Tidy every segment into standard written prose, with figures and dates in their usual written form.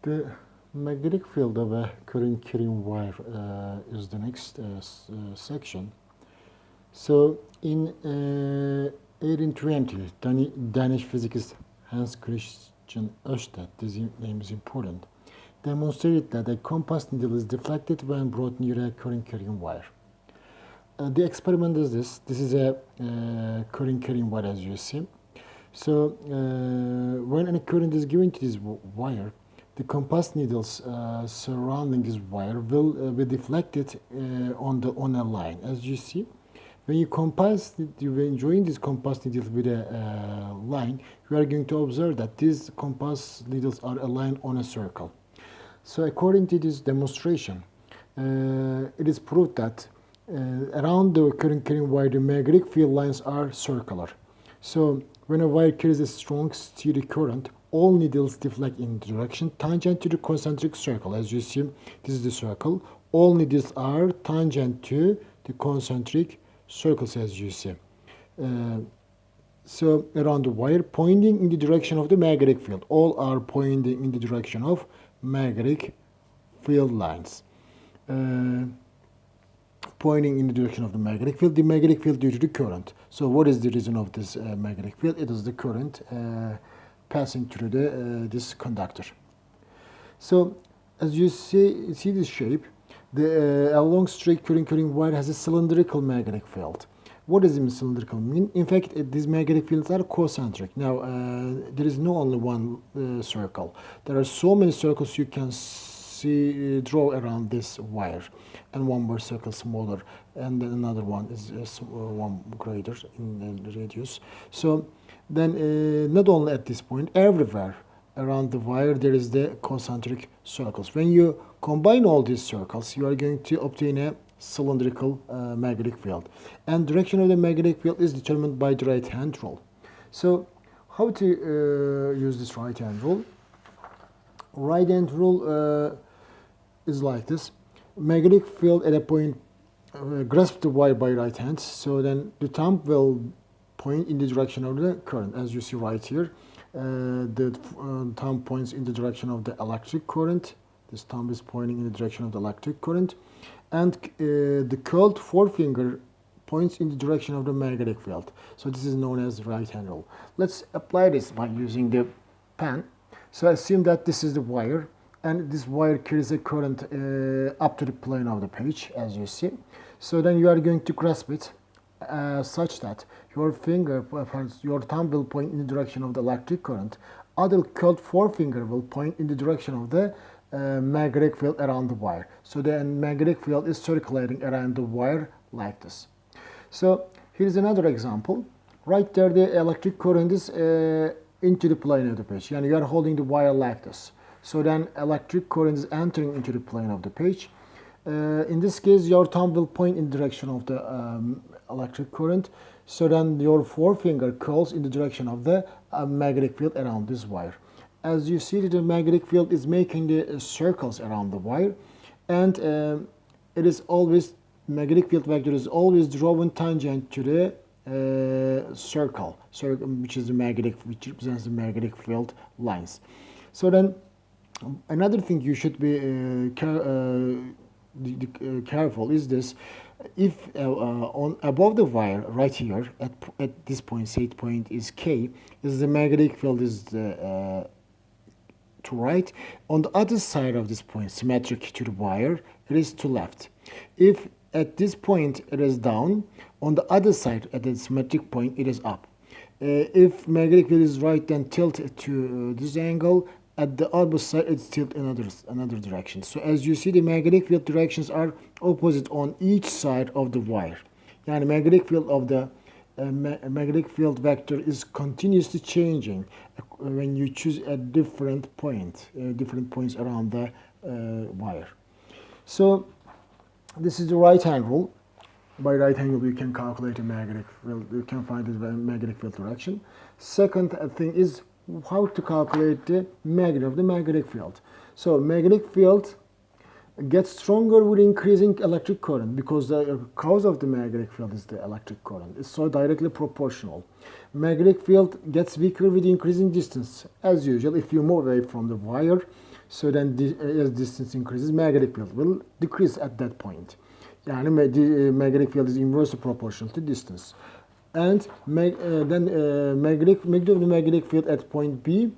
The magnetic field of a current carrying wire is the next section. So in 1820, Danish physicist Hans Christian Ørsted, this name is important, demonstrated that a compass needle is deflected when brought near a current carrying wire. The experiment is this. This is a current carrying wire, as you see. So when any current is given to this wire, the compass needles surrounding this wire will be deflected on a line, as you see. When you join this compass needle with a line, you are going to observe that these compass needles are aligned on a circle. So according to this demonstration, it is proved that around the current carrying wire, the magnetic field lines are circular. So when a wire carries a strong steady current, all needles deflect in the direction tangent to the concentric circle. As you see, this is the circle. All needles are tangent to the concentric circles, as you see. So around the wire, pointing in the direction of the magnetic field. All are pointing in the direction of magnetic field lines. Pointing in the direction of the magnetic field due to the current. So what is the reason of this magnetic field? It is the current passing through this conductor. So as you see this shape, a long straight current carrying wire has a cylindrical magnetic field. What does the cylindrical mean? In fact, these magnetic fields are concentric. Now, there is no only one circle. There are so many circles you can draw around this wire, and one more circle smaller, and then another one is one greater in radius. So then not only at this point, everywhere around the wire there is the concentric circles. When you combine all these circles, you are going to obtain a cylindrical magnetic field, and direction of the magnetic field is determined by the right hand rule. So how to use this right hand rule? Right hand rule is like this. Magnetic field at a point grasp the wire by right hand, so then the thumb will point in the direction of the current. As you see right here, the thumb points in the direction of the electric current. This thumb is pointing in the direction of the electric current, and the curled forefinger points in the direction of the magnetic field. So this is known as right hand rule. Let's apply this by using the pen. So assume that this is the wire, and this wire carries a current up to the plane of the page, as you see. So then you are going to grasp it such that your thumb will point in the direction of the electric current. Other curled forefinger will point in the direction of the magnetic field around the wire. So the magnetic field is circulating around the wire like this. So here's another example. Right there, the electric current is into the plane of the page, and you are holding the wire like this. So then electric current is entering into the plane of the page. In this case, your thumb will point in the direction of the electric current. So then your forefinger curls in the direction of the magnetic field around this wire. As you see, the magnetic field is making the circles around the wire, and it is always, magnetic field vector is always drawn tangent to the circle, which represents the magnetic field lines. So then another thing you should be careful is this. If on above the wire right here at this point, say point is K, is the magnetic field is to right. On the other side of this point, symmetric to the wire, it is to left. If at this point it is down, on the other side at the symmetric point it is up. If magnetic field is right, then tilt to this angle. At the opposite side, it's tilt another direction. So as you see, the magnetic field directions are opposite on each side of the wire. And magnetic field of the magnetic field vector is continuously changing when you choose a different points around the wire. So this is the right hand rule. By right hand rule, you can calculate the magnetic field. You can find the magnetic field direction. Second thing is how to calculate the magnitude of the magnetic field. So magnetic field gets stronger with increasing electric current, because the cause of the magnetic field is the electric current. It's so directly proportional. Magnetic field gets weaker with increasing distance. As usual, if you move away from the wire, So then as distance increases, magnetic field will decrease at that point. Yani magnetic field is inversely proportional to distance. And magnetic field at point B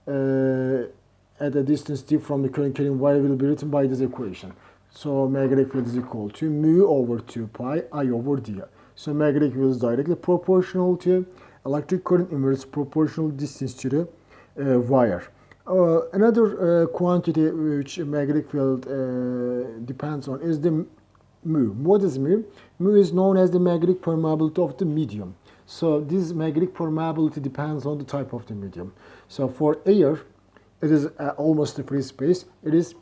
at a distance d from the current carrying wire will be written by this equation. So magnetic field is equal to mu over 2 pi I over d. So magnetic field is directly proportional to electric current inversely proportional distance to the wire. Another quantity which magnetic field depends on is the mu. What is mu? Mu is known as the magnetic permeability of the medium. So this magnetic permeability depends on the type of the medium. So for air, it is almost a free space. It is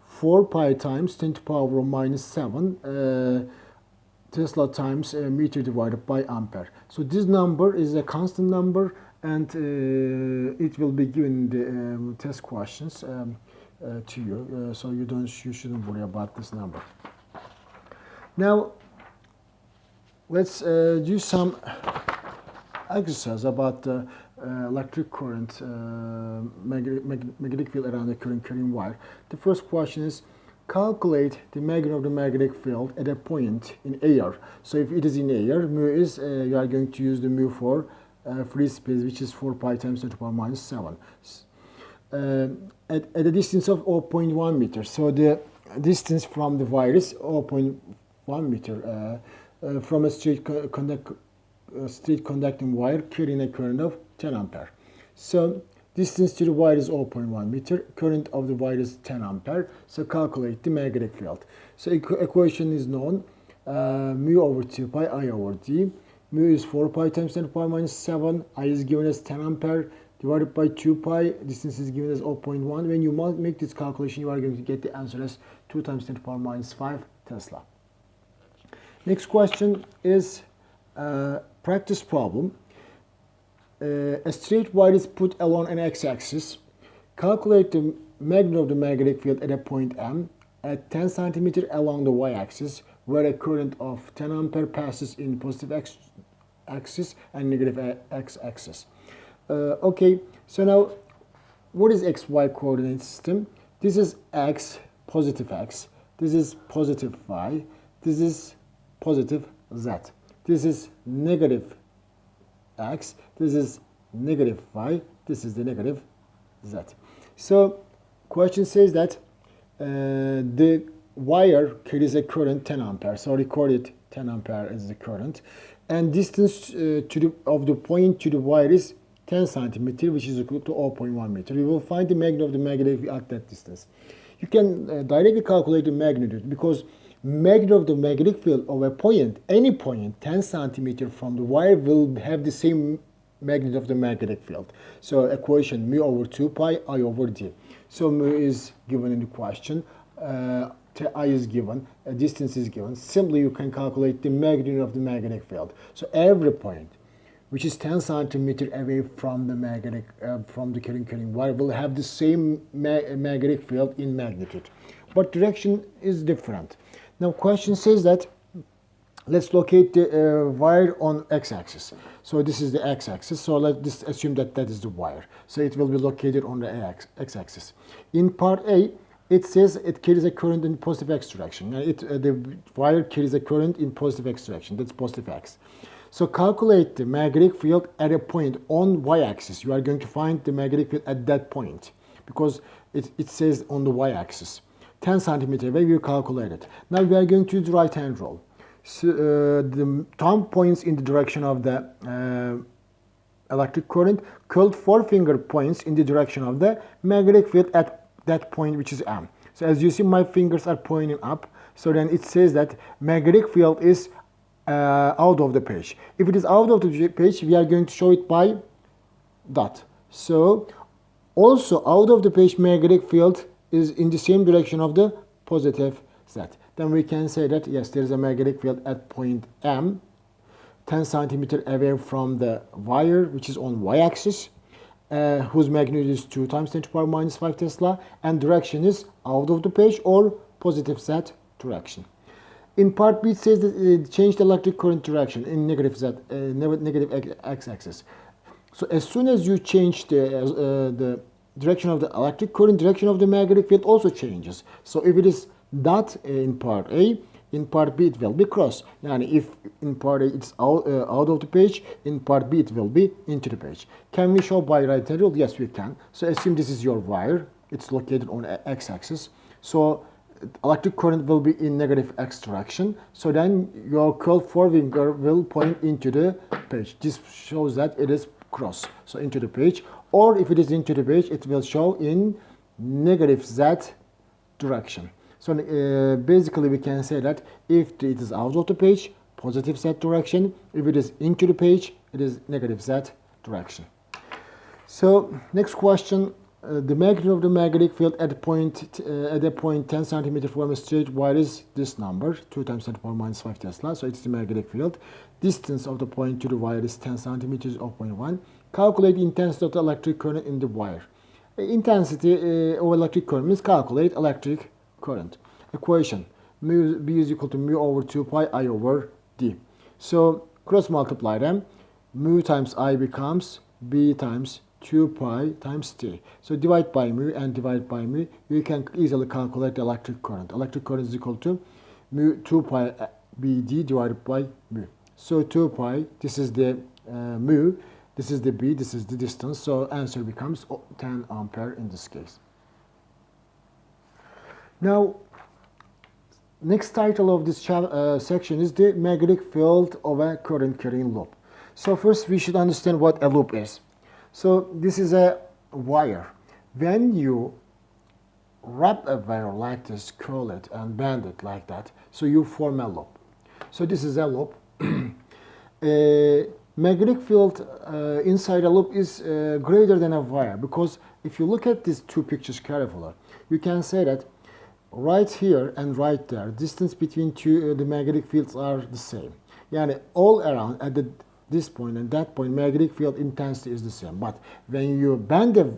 4 pi times 10 to the power of minus 7 Tesla times meter divided by ampere. So this number is a constant number, and it will be given in the test questions to you. So you shouldn't worry about this number. Now let's do some exercise about the electric current, magnetic field around the current carrying wire. The first question is, calculate the magnitude of the magnetic field at a point in air. So if it is in air, mu is, you are going to use the mu for free space, which is 4 pi times 10 to the power minus 7. At a distance of 0.1 meter. So the distance from the wire is 0.1 meter from a straight conducting wire carrying a current of 10 ampere. So distance to the wire is 0.1 meter, current of the wire is 10 ampere, so calculate the magnetic field. So equation is known, mu over 2 pi I over d. Mu is 4 pi times 10 to the power minus 7, I is given as 10 ampere, divided by 2 pi, distance is given as 0.1. When you make this calculation, you are going to get the answer as 2 times 10 to the power minus 5 Tesla. Next question is practice problem. A straight wire is put along an x-axis. Calculate the magnitude of the magnetic field at a point M at 10 centimeter along the y-axis, where a current of 10 ampere passes in positive x-axis and negative x-axis. Okay, so now what is x-y coordinate system? This is x, positive x. This is positive y. This is positive z. This is negative x, this is negative y, this is the negative z. So question says that the wire carries a current 10 ampere, so recorded 10 ampere as the current, and distance of the point to the wire is 10 centimeter, which is equal to 0.1 meter. We will find the magnitude of the magnetic field at that distance. You can directly calculate the magnitude, because magnitude of the magnetic field of a point, any point 10 centimeter from the wire, will have the same magnitude of the magnetic field. So equation mu over 2 pi I over d. So mu is given in the question, I is given, distance is given. Simply you can calculate the magnitude of the magnetic field. So every point which is 10 centimeter away from the magnetic, from the carrying wire, will have the same magnetic field in magnitude, but direction is different. Now question says that let's locate the wire on x-axis. So this is the x-axis, so let's just assume that that is the wire. So it will be located on the x-axis. In part A, it says it carries a current in positive x direction. The wire carries a current in positive x direction, that's positive x. So calculate the magnetic field at a point on y-axis. You are going to find the magnetic field at that point, because it says on the y-axis. 10 centimeter away, we calculate it. Now we are going to use the right hand rule. So the thumb points in the direction of the electric current, curled forefinger points in the direction of the magnetic field at that point, which is M. So as you see, my fingers are pointing up. So then it says that magnetic field is out of the page. If it is out of the page, we are going to show it by dot. So also out of the page magnetic field is in the same direction of the positive z. Then we can say that yes, there is a magnetic field at point M, 10 centimeter away from the wire, which is on y-axis, whose magnitude is 2 times 10 to the power minus 5 Tesla, and direction is out of the page or positive z direction. In part B, it says that it changed the electric current direction in negative z, negative x-axis. So as soon as you change the direction of the electric current, direction of the magnetic field also changes. So if it is dot in part A, in part B it will be cross. Yani if in part A it's out of the page, in part B it will be into the page. Can we show by right hand rule? Yes, we can. So assume this is your wire. It's located on x-axis. So electric current will be in negative x direction. So then your curled forefinger will point into the page. This shows that it is cross, so into the page. Or if it is into the page, it will show in negative z direction. So basically we can say that if it is out of the page, positive z direction. If it is into the page, it is negative z direction. So next question. The magnitude of the magnetic field at a point 10 centimeter from a straight wire is this number, 2 times 10 to the power minus 5 Tesla. So it's the magnetic field. Distance of the point to the wire is 10 centimeters of 0.1. Calculate the intensity of the electric current in the wire. Intensity of electric current means calculate electric current. Equation: mu B is equal to mu over 2 pi I over D. So cross multiply them. Mu times I becomes B times 2 pi times T. So divide by mu and divide by mu, you can easily calculate the electric current. Electric current is equal to mu 2 pi BD divided by mu. So 2 pi, this is the mu, this is the B, this is the distance. So answer becomes 10 ampere in this case. Now, next title of this section is the magnetic field of a current carrying loop. So first we should understand what a loop is. So this is a wire. When you wrap a wire like this, curl it and bend it like that, so you form a loop. So this is a loop. A magnetic field inside a loop is greater than a wire, because if you look at these two pictures carefully, you can say that right here and right there, distance between the magnetic fields are the same. Yani all around at this point and that point, magnetic field intensity is the same. But when you bend the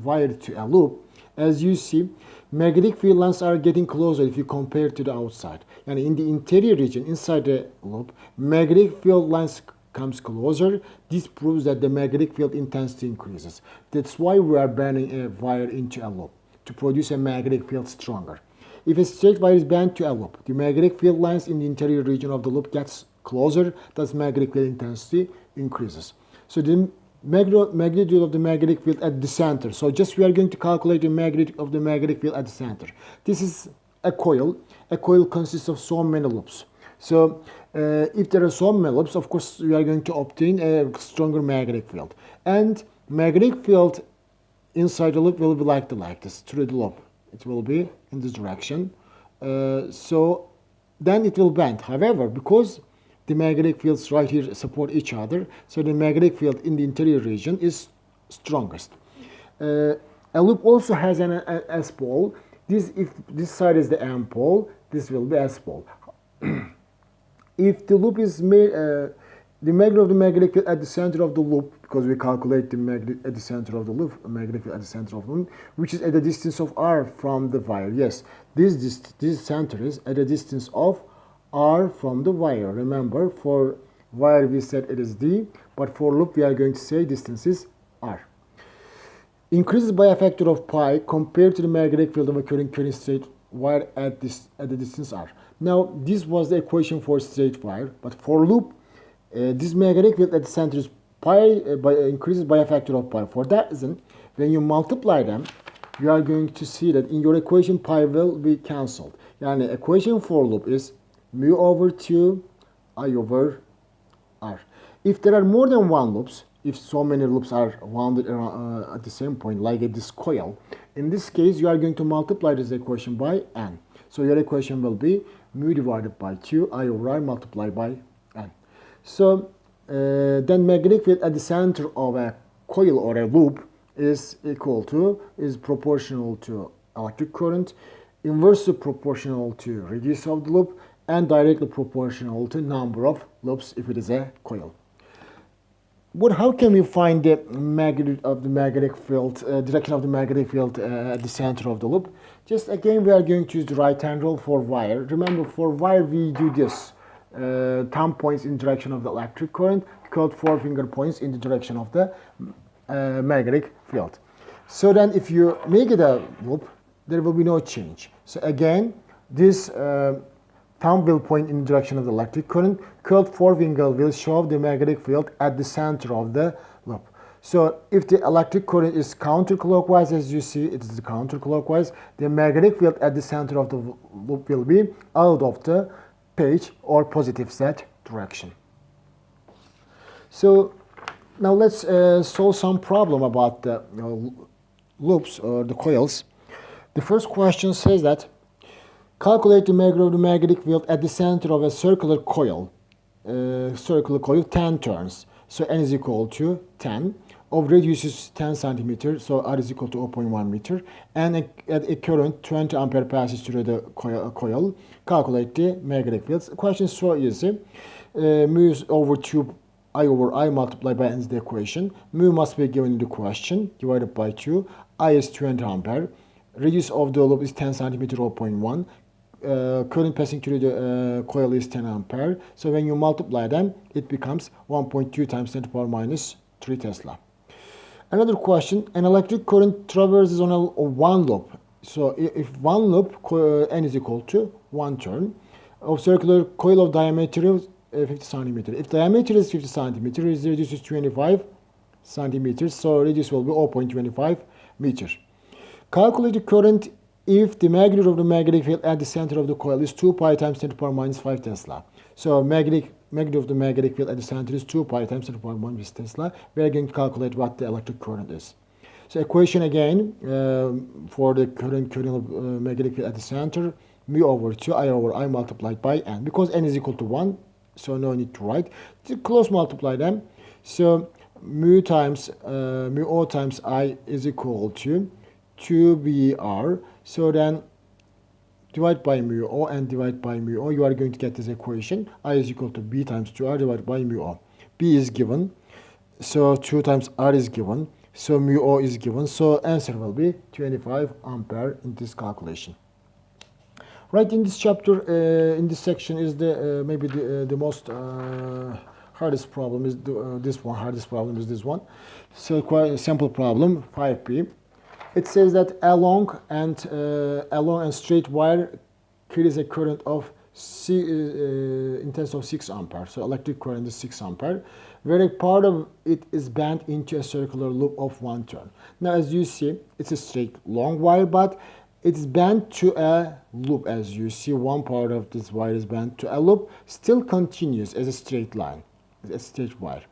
wire to a loop, as you see, magnetic field lines are getting closer if you compare to the outside. And in the interior region, inside the loop, magnetic field lines comes closer. This proves that the magnetic field intensity increases. That's why we are bending a wire into a loop, to produce a magnetic field stronger. If a straight wire is bent to a loop, the magnetic field lines in the interior region of the loop gets closer, thus magnetic field intensity increases. So the magnitude of the magnetic field at the center. So just we are going to calculate the magnitude of the magnetic field at the center. This is a coil. A coil consists of so many loops. So if there are so many loops, of course we are going to obtain a stronger magnetic field. And magnetic field inside the loop will be like this through the loop. It will be in this direction. So then it will bend. However, because the magnetic fields right here support each other, so the magnetic field in the interior region is strongest. A loop also has an S pole. If this side is the M pole, this will be S pole. If the loop is made, the magnitude of the magnetic field at the center of the loop, because we calculate the magnet at the center of the loop, magnetic field at the center of the loop, which is at a distance of r from the wire. Yes, this center is at a distance of r from the wire. Remember, for wire we said it is d, but for loop we are going to say distance is r. Increases by a factor of pi compared to the magnetic field of a current straight wire at the distance r. Now this was the equation for straight wire, but for loop, this magnetic field at the center is pi increases by a factor of pi. For that reason, when you multiply them, you are going to see that in your equation pi will be cancelled. Yani equation for loop is mu over 2 I over r. If there are more than one loops, if so many loops are wounded around, at the same point, like this coil, in this case you are going to multiply this equation by n. So your equation will be mu divided by 2 I over r multiplied by n. So then magnetic field at the center of a coil or a loop is proportional to electric current, inversely proportional to radius of the loop, and directly proportional to number of loops if it is a coil. But how can we find the magnitude of the magnetic field, direction of the magnetic field at the center of the loop? Just again, we are going to use the right hand rule for wire. Remember, for wire we do this. Thumb points in direction of the electric current, curled forefinger points in the direction of the magnetic field. So then if you make it a loop, there will be no change. So again, this thumb will point in the direction of the electric current. Curled forefinger will show the magnetic field at the center of the loop. So if the electric current is counterclockwise, as you see, it is counterclockwise, the magnetic field at the center of the loop will be out of the page or positive Z direction. So now let's solve some problem about the loops or the coils. The first question says that calculate the magnitude of the magnetic field at the center of a circular coil. 10 turns. So n is equal to 10. Of radius is 10 centimeters, so r is equal to 0.1 meter. And at a current 20 ampere passes through the coil. Calculate the magnetic fields. The question is so easy. Mu is over 2 I over I multiplied by n is the equation. Mu must be given in the question, divided by 2. I is 20 ampere. Radius of the loop is 10 centimeter, 0.1. Current passing through the coil is 10 ampere. So when you multiply them, it becomes 1.2 times 10 to the power minus 3 Tesla. Another question, an electric current traverses on one loop. So if one loop, n is equal to 1 turn, of circular coil of diameter 50 centimeter. If diameter is 50 centimeter, radius is 25 centimeters, so radius will be 0.25 meters. Calculate the current if the magnitude of the magnetic field at the center of the coil is 2 pi times 10 to the power minus 5 Tesla. So magnitude of the magnetic field at the center is 2 pi times 10 to the power minus Tesla. We are going to calculate what the electric current is. So equation again for the current of magnetic field at the center, mu over 2 I over I multiplied by n. Because n is equal to 1, so no need to write. To close multiply them. So mu o times I is equal to 2br. So then divide by mu o and divide by mu o, you are going to get this equation. I is equal to b times 2r divided by mu o. B is given, so 2 times r is given, so mu o is given. So answer will be 25 ampere in this calculation. Right, in this chapter, in this section is the maybe the most hardest problem is this one. Hardest problem is this one. So quite a simple problem, 5p. It says that a long and straight wire carries a current of intensity of 6 ampere. So electric current is 6 ampere, where a part of it is bent into a circular loop of 1 turn. Now, as you see, it's a straight long wire, but it's bent to a loop. As you see, one part of this wire is bent to a loop, still continues as a straight line, a straight wire.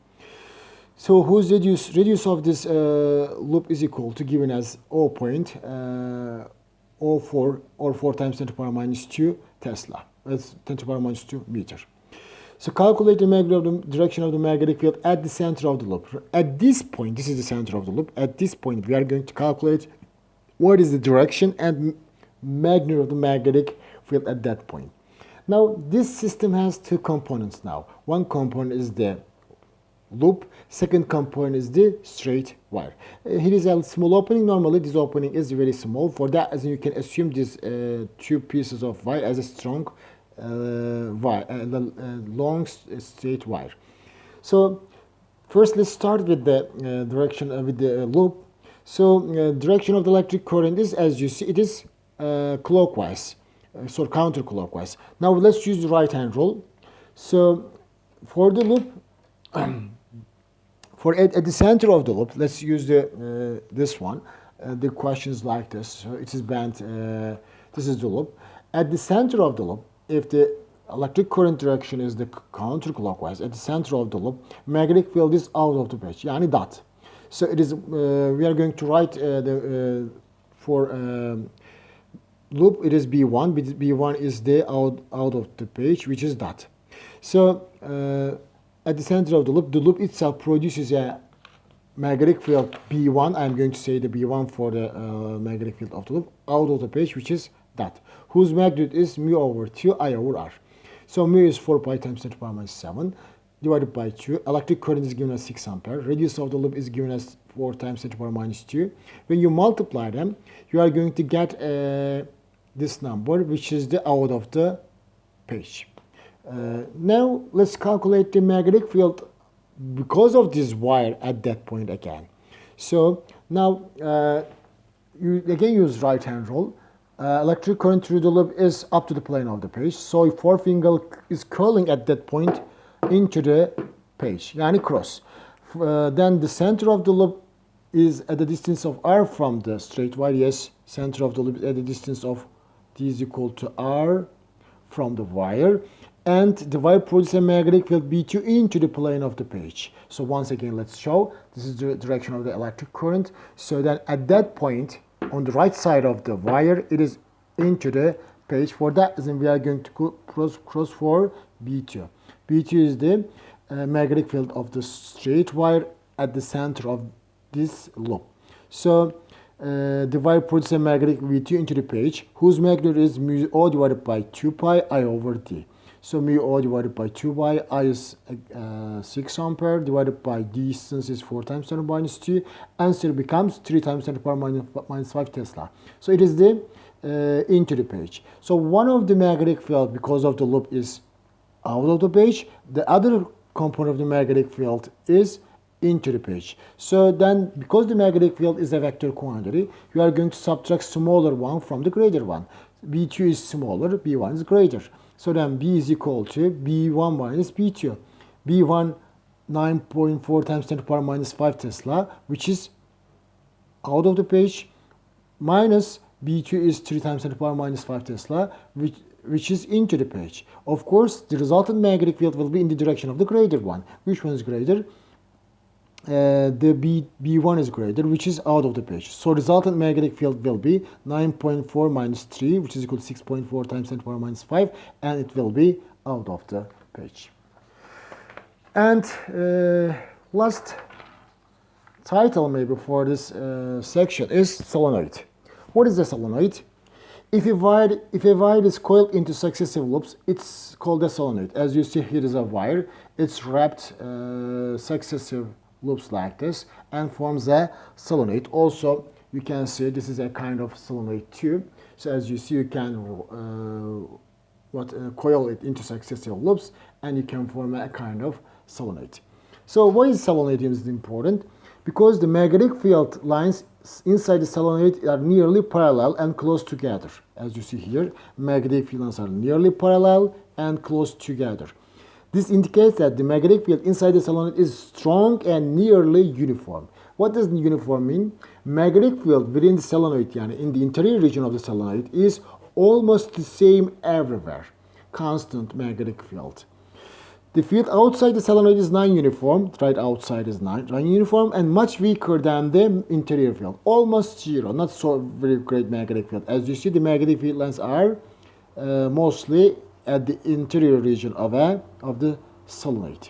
So whose radius of this loop is equal to given as 0.04 or 4 times 10 to the power minus 2 Tesla. That's 10 to the power minus 2 meter. So calculate the magnitude of the direction of the magnetic field at the center of the loop. At this point, this is the center of the loop. At this point, we are going to calculate what is the direction and magnitude of the magnetic field at that point. Now, this system has two components now. One component is the loop, second component is the straight wire. Here is a small opening. Normally this opening is very small. For that, as you can assume this two pieces of wire as a strong wire, long straight wire. So first let's start with the direction with the loop. So direction of the electric current is, as you see, it is clockwise, so counterclockwise. Now let's use the right hand rule. So for the loop, at the center of the loop, let's use the this one. The question is like this. So it is bent. This is the loop. At the center of the loop, if the electric current direction is the counterclockwise, at the center of the loop, magnetic field is out of the page, yani dot. So it is. We are going to write for loop. It is B1. B1 is the out of the page, which is dot. So at the center of the loop itself produces a magnetic field B1. I'm going to say the B1 for the magnetic field of the loop out of the page, which is that, whose magnitude is mu over 2 I over r. So mu is 4 pi times 10 to the power minus 7 divided by 2. Electric current is given as 6 ampere. Radius of the loop is given as 4 times 10 to the power minus 2. When you multiply them, you are going to get this number, which is the out of the page. Now let's calculate the magnetic field because of this wire at that point again. So Now, you again use right hand rule. Electric current through the loop is up to the plane of the page. So forefinger is curling at that point into the page, yani cross. Then the center of the loop is at the distance of r from the straight wire. Yes, center of the loop is at the distance of d is equal to r from the wire. And the wire produces a magnetic field B2 into the plane of the page. So once again, let's show. This is the direction of the electric current. So then at that point, on the right side of the wire, it is into the page. For that reason, we are going to cross for B2. B2 is the magnetic field of the straight wire at the center of this loop. So the wire produces a magnetic V2 into the page, whose magnitude is mu O divided by 2 pi I over D. So mu O divided by 2 pi I is 6 ampere divided by distance is 4 times 10 to the minus 2. Answer becomes 3 times 10 to the power minus 5 Tesla. So it is the into the page. So one of the magnetic field because of the loop is out of the page. The other component of the magnetic field is into the page. So then, because the magnetic field is a vector quantity, you are going to subtract smaller one from the greater one. B2 is smaller, B1 is greater. So then B is equal to B1 minus B2. B1 9.4 times 10 to the power minus 5 Tesla, which is out of the page, minus B2 is 3 times 10 to the power minus 5 Tesla, which is into the page. Of course, the resultant magnetic field will be in the direction of the greater one. Which one is greater? The B1 is greater, which is out of the page. So resultant magnetic field will be 9.4 minus 3, which is equal to 6.4 times 10 to the power minus 5, and it will be out of the page. And last title maybe for this section is solenoid. What is a solenoid? If a wire is coiled into successive loops, it's called a solenoid. As you see, here is a wire. It's wrapped successive loops like this and forms a solenoid. Also, you can see this is a kind of solenoid tube. So as you see, you can coil it into successive loops and you can form a kind of solenoid. So why is solenoid is important? Because the magnetic field lines inside the solenoid are nearly parallel and close together. As you see here, magnetic field lines are nearly parallel and close together. This indicates that the magnetic field inside the solenoid is strong and nearly uniform. What does uniform mean? Magnetic field within the solenoid, yani in the interior region of the solenoid, is almost the same everywhere. Constant magnetic field. The field outside the solenoid is non-uniform, right outside is non-uniform, and much weaker than the interior field. Almost zero, not so very great magnetic field. As you see, the magnetic field lines are mostly at the interior region of the solenoid.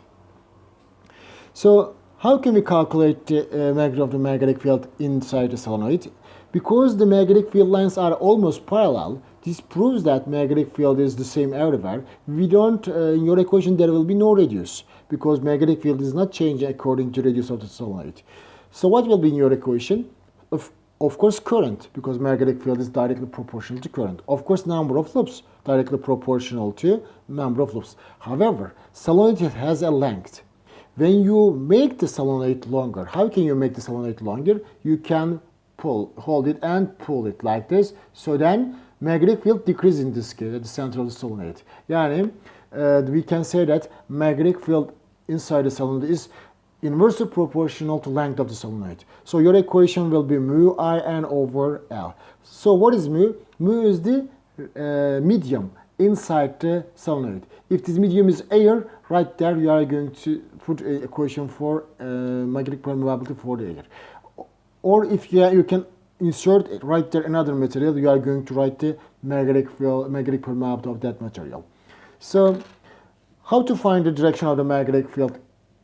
So how can we calculate the magnitude of the magnetic field inside the solenoid? Because the magnetic field lines are almost parallel, this proves that magnetic field is the same everywhere. We don't, in your equation there will be no radius because magnetic field is not changing according to radius of the solenoid. So what will be in your equation? Of course current, because magnetic field is directly proportional to current. Of course number of loops, directly proportional to number of loops. However, solenoid has a length. When you make the solenoid longer, how can you make the solenoid longer? You can hold it and pull it like this. So then magnetic field decreases in this case at the center of the solenoid. Yani we can say that magnetic field inside the solenoid is inversely proportional to length of the solenoid. So your equation will be mu I n over L. So what is mu? Mu is the medium inside the solenoid. If this medium is air, right there you are going to put an equation for magnetic permeability for the air. Or if you can insert right there another material, you are going to write the magnetic permeability of that material. So how to find the direction of the magnetic field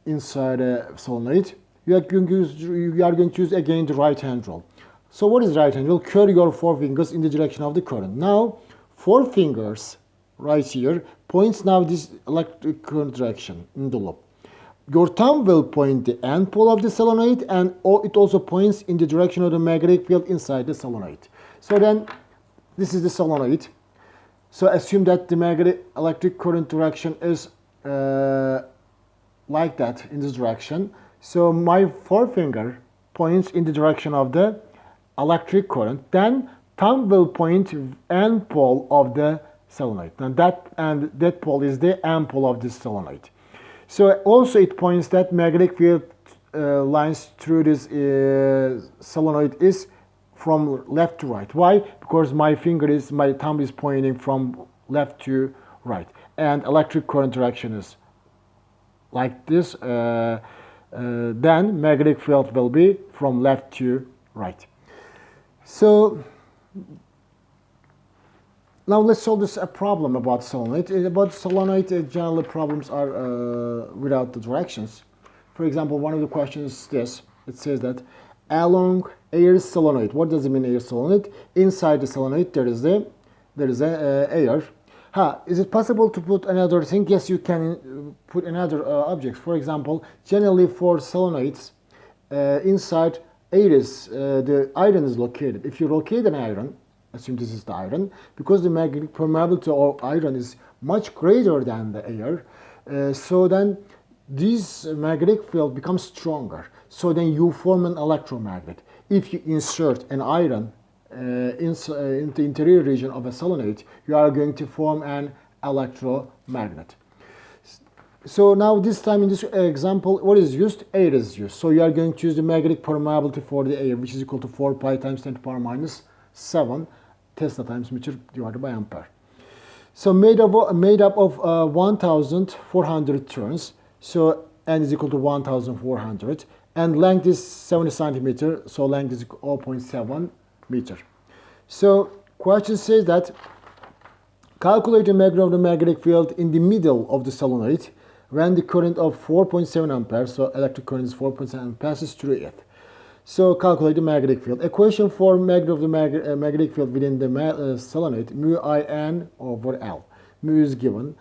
inside a solenoid? You are going to use again the right hand rule. So what is right hand rule? Curl your forefingers in the direction of the current. Now forefingers right here points now this electric current direction in the loop. Your thumb will point the end pole of the solenoid and it also points in the direction of the magnetic field inside the solenoid. So then this is the solenoid. So assume that the magnetic electric current direction is like that in this direction. So my forefinger points in the direction of the electric current, then thumb will point end pole of the solenoid. And that pole is the end pole of the solenoid. So also it points that magnetic field lines through this solenoid is from left to right. Why? Because my thumb is pointing from left to right, and electric current direction is like this. Then magnetic field will be from left to right. So now let's solve this problem about solenoid. About solenoid, generally problems are without the directions. For example, one of the questions is this. It says that along air solenoid. What does it mean, air solenoid? Inside the solenoid there is a air. Is it possible to put another thing? Yes, you can put another object. For example, generally for solenoids, inside air is the iron is located. If you locate an iron, assume this is the iron, because the magnetic permeability of iron is much greater than the air, so then this magnetic field becomes stronger. So then you form an electromagnet. If you insert an iron in the interior region of a solenoid, you are going to form an electromagnet. So now this time in this example, what is used? Air is used. So you are going to use the magnetic permeability for the air, which is equal to 4 pi times 10 to the power minus 7 Tesla times meter divided by ampere. So made up of 1,400 turns. So n is equal to 1,400, and length is 70 centimeter. So length is 0.7 meter. So question says that calculate the magnitude of the magnetic field in the middle of the solenoid when the current of 4.7 amperes, so electric current is 4.7 amperes, passes through it. So calculate the magnetic field. Equation for magnitude of the magnetic field within the solenoid, mu I n over L. Mu is given,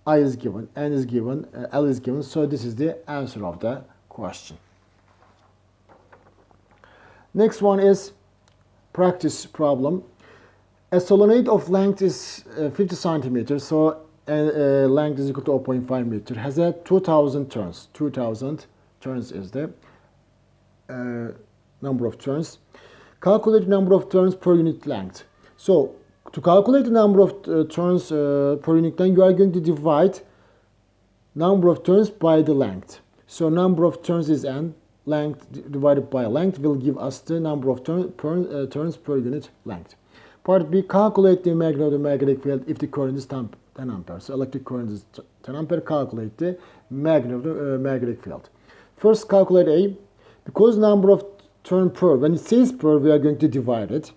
I is given, n is given, L is given. So this is the answer of the question. Next one is practice problem. A solenoid of length is 50 centimeters, so length is equal to 0.5 meter, has a 2,000 turns. 2,000 turns is the number of turns. Calculate the number of turns per unit length. So to calculate the number of turns per unit length, you are going to divide number of turns by the length. So number of turns is n, length divided by length will give us the number of turns per unit length. Part B, calculate the magnitude of the magnetic field if the current is 10 ampere. So electric current is 10 ampere, calculate the magnitude of the magnetic field. First calculate A, because number of turn per, when it says per, we are going to divide it.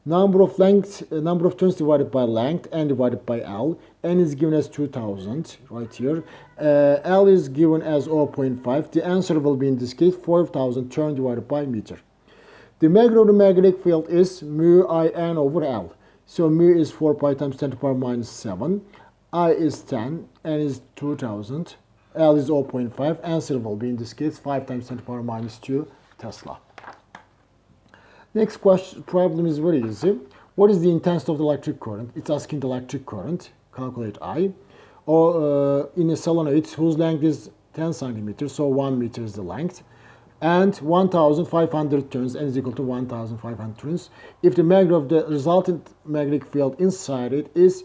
Number of turns divided by length, n divided by L. N is given as 2,000 right here. L is given as 0.5. The answer will be in this case 4,000 turn divided by meter. The magnitude of the magnetic field is mu I n over L. So mu is 4 pi times 10 to the power minus 7. I is 10, n is 2,000, L is 0.5. Answer will be in this case 5 times 10 to the power minus 2 Tesla. Next question problem is very easy. What is the intensity of the electric current? It's asking the electric current. Calculate I. Or in a solenoid whose length is 10 centimeters, so 1 meter is the length, and 1,500 turns, n is equal to 1,500 turns. If the magnitude of the resultant magnetic field inside it is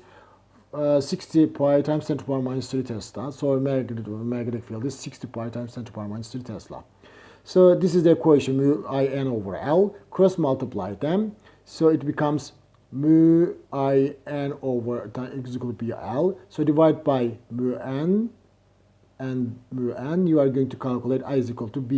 60 pi times 10 to the power minus 3 Tesla, so magnitude of the magnetic field is 60 pi times 10 to the power minus 3 Tesla. So this is the equation, mu I n over L, cross multiply them, so it becomes mu I n over is equal to B L, so divide by mu n, and mu n, you are going to calculate I is equal to B